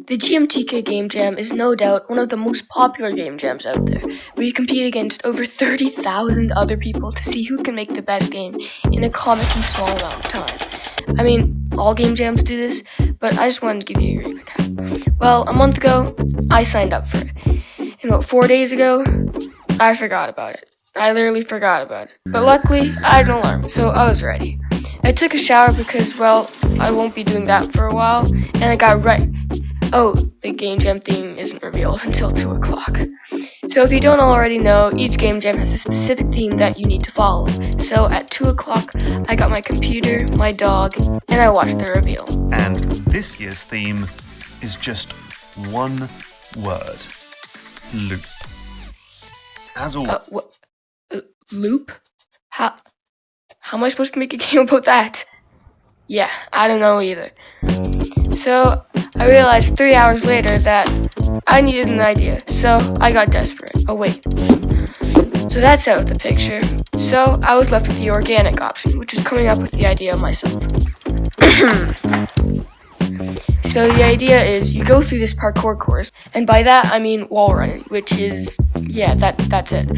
The GMTK Game Jam is no doubt one of the most popular game jams out there, where you compete against over 30,000 other people to see who can make the best game in a comically small amount of time. I mean, all game jams do this, but I just wanted to give you a recap. Well, a month ago, I signed up for it. And about 4 days ago, I forgot about it. I literally forgot about it. But luckily, I had an alarm, so I was ready. I took a shower because, well, I won't be doing that for a while, and I got right. Oh, the Game Jam theme isn't revealed until 2 o'clock. So if you don't already know, each Game Jam has a specific theme that you need to follow. So at 2 o'clock, I got my computer, my dog, and I watched the reveal. And this year's theme is just one word. Loop. As always. Loop? How am I supposed to make a game about that? Yeah, I don't know either. So I realized 3 hours later that I needed an idea, so I got desperate. Oh wait. So that's out of the picture. So I was left with the organic option, which is coming up with the idea myself. So the idea is you go through this parkour course, and by that I mean wall running, which is, yeah, that's it.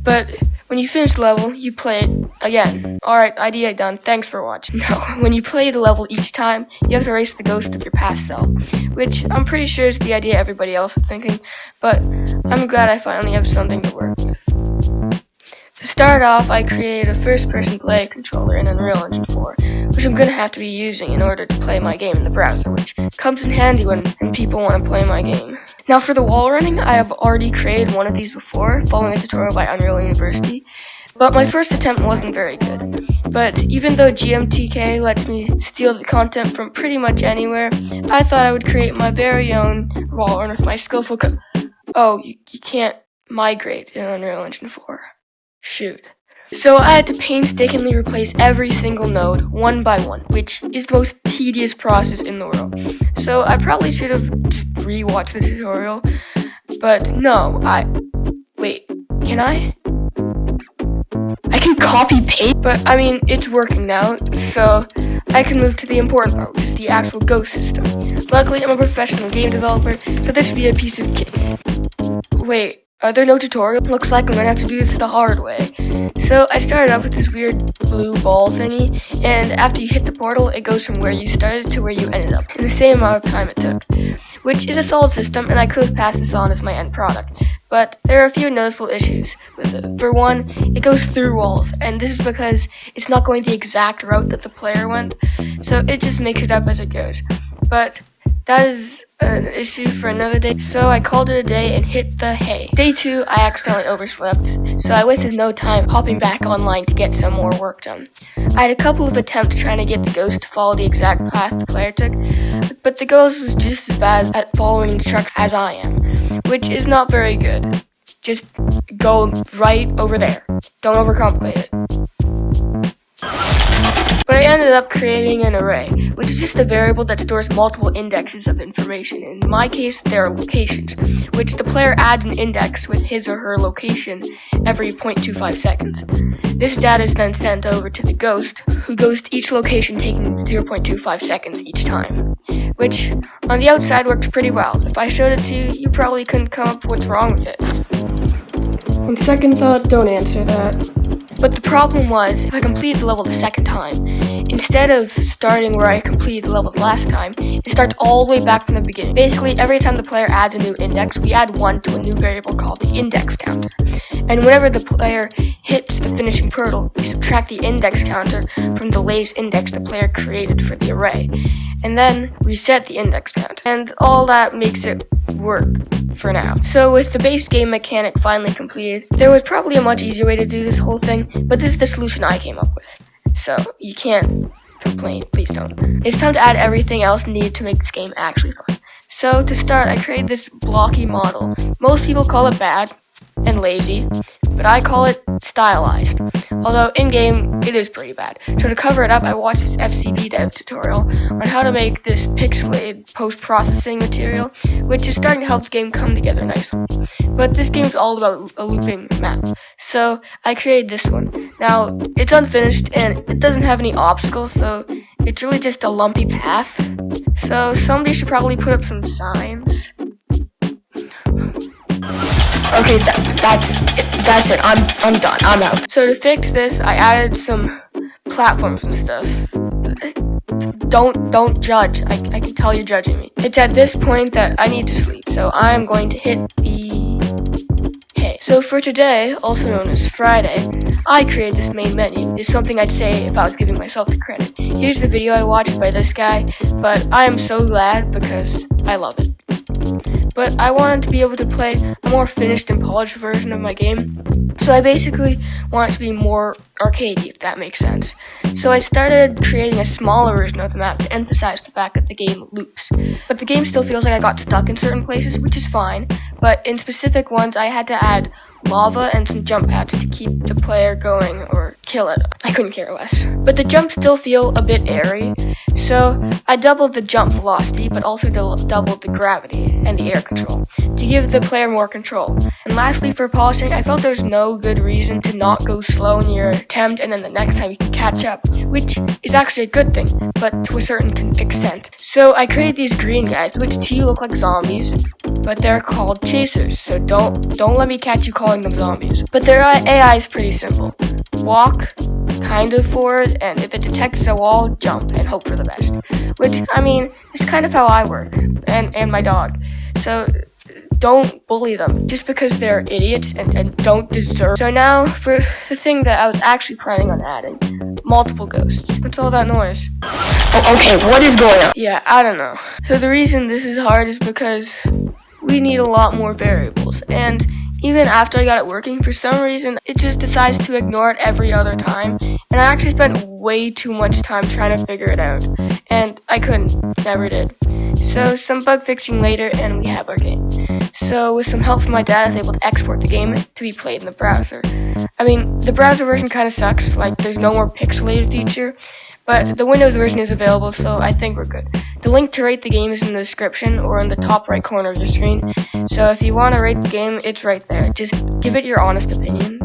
But when you finish the level, you play it again. Alright, idea done, thanks for watching. No, when you play the level each time, you have to erase the ghost of your past self, which I'm pretty sure is the idea everybody else is thinking, but I'm glad I finally have something to work with. To start off, I created a first-person play controller in Unreal Engine 4, which I'm going to have to be using in order to play my game in the browser, which comes in handy when people want to play my game. Now for the wall running, I have already created one of these before, following a tutorial by Unreal University, but my first attempt wasn't very good. But even though GMTK lets me steal the content from pretty much anywhere, I thought I would create my very own wall run with my skillful you can't migrate in Unreal Engine 4. Shoot. So I had to painstakingly replace every single node, one by one, which is the most tedious process in the world. So I probably should have just rewatched the tutorial, but no, wait, can I? I can copy paste, but I mean, it's working now, so I can move to the important part, which is the actual ghost system. Luckily, I'm a professional game developer, so this should be a piece of Wait. Are there no tutorials? Looks like I'm gonna have to do this the hard way. So I started off with this weird blue ball thingy, and after you hit the portal, it goes from where you started to where you ended up, in the same amount of time it took, which is a solid system, and I could have passed this on as my end product. But there are a few noticeable issues with it. For one, it goes through walls, and this is because it's not going the exact route that the player went, so it just makes it up as it goes. But that is an issue for another day, so I called it a day and hit the hay. Day 2, I accidentally overslept, so I wasted no time hopping back online to get some more work done. I had a couple of attempts trying to get the ghost to follow the exact path the player took, but the ghost was just as bad at following instructions as I am, which is not very good. Just go right over there. Don't overcomplicate it. But I ended up creating an array, which is just a variable that stores multiple indexes of information. In my case, they are locations, which the player adds an index with his or her location every 0.25 seconds. This data is then sent over to the ghost, who goes to each location taking 0.25 seconds each time, which on the outside works pretty well. If I showed it to you, you probably couldn't come up with what's wrong with it. On second thought, don't answer that. But the problem was, if I completed the level the second time, instead of starting where I completed the level the last time, it starts all the way back from the beginning. Basically, every time the player adds a new index, we add 1 to a new variable called the index counter. And whenever the player hits the finishing portal, we subtract the index counter from the latest index the player created for the array, and then reset the index count. And all that makes it work for now. So with the base game mechanic finally completed, there was probably a much easier way to do this whole thing, but this is the solution I came up with. So you can't complain, please don't. It's time to add everything else needed to make this game actually fun. So to start, I created this blocky model. Most people call it bad and lazy, but I call it stylized. Although in-game, it is pretty bad. So to cover it up, I watched this FCB dev tutorial on how to make this pixelated post-processing material, which is starting to help the game come together nicely. But this game is all about a looping map, so I created this one. Now, it's unfinished, and it doesn't have any obstacles, so it's really just a lumpy path. So somebody should probably put up some signs. Okay, that's it. I'm done. I'm out. So to fix this, I added some platforms and stuff. Don't judge. I can tell you're judging me. It's at this point that I need to sleep, so I'm going to hit the hay. So for today, also known as Friday, I created this main menu. It's something I'd say if I was giving myself the credit. Here's the video I watched by this guy, but I am so glad because I love it. But I wanted to be able to play a more finished and polished version of my game, so I basically want it to be more arcadey, if that makes sense. So I started creating a smaller version of the map to emphasize the fact that the game loops. But the game still feels like I got stuck in certain places, which is fine, but in specific ones I had to add lava and some jump pads to keep the player going or kill it. I couldn't care less. But the jumps still feel a bit airy, so I doubled the jump velocity, but also doubled the gravity and the air control to give the player more control. And lastly, for polishing, I felt there's no good reason to not go slow in your attempt and then the next time you can catch up, which is actually a good thing, but to a certain extent. So I created these green guys, which to you look like zombies, but they're called chasers, so don't let me catch you calling them zombies. But their AI is pretty simple. Walk kind of forward, and if it detects a wall, jump and hope for the best. Which, I mean, is kind of how I work, and my dog. So don't bully them just because they're idiots and don't deserve. So now for the thing that I was actually planning on adding, multiple ghosts. What's all that noise? Oh, okay, what is going on? Yeah, I don't know. So the reason this is hard is because we need a lot more variables, and even after I got it working, for some reason, it just decides to ignore it every other time, and I actually spent way too much time trying to figure it out, and I couldn't, never did. So some bug fixing later, and we have our game. So with some help from my dad, I was able to export the game to be played in the browser. I mean, the browser version kind of sucks, like there's no more pixelated feature, but the Windows version is available, so I think we're good. The link to rate the game is in the description or in the top right corner of your screen. So if you want to rate the game, it's right there. Just give it your honest opinion.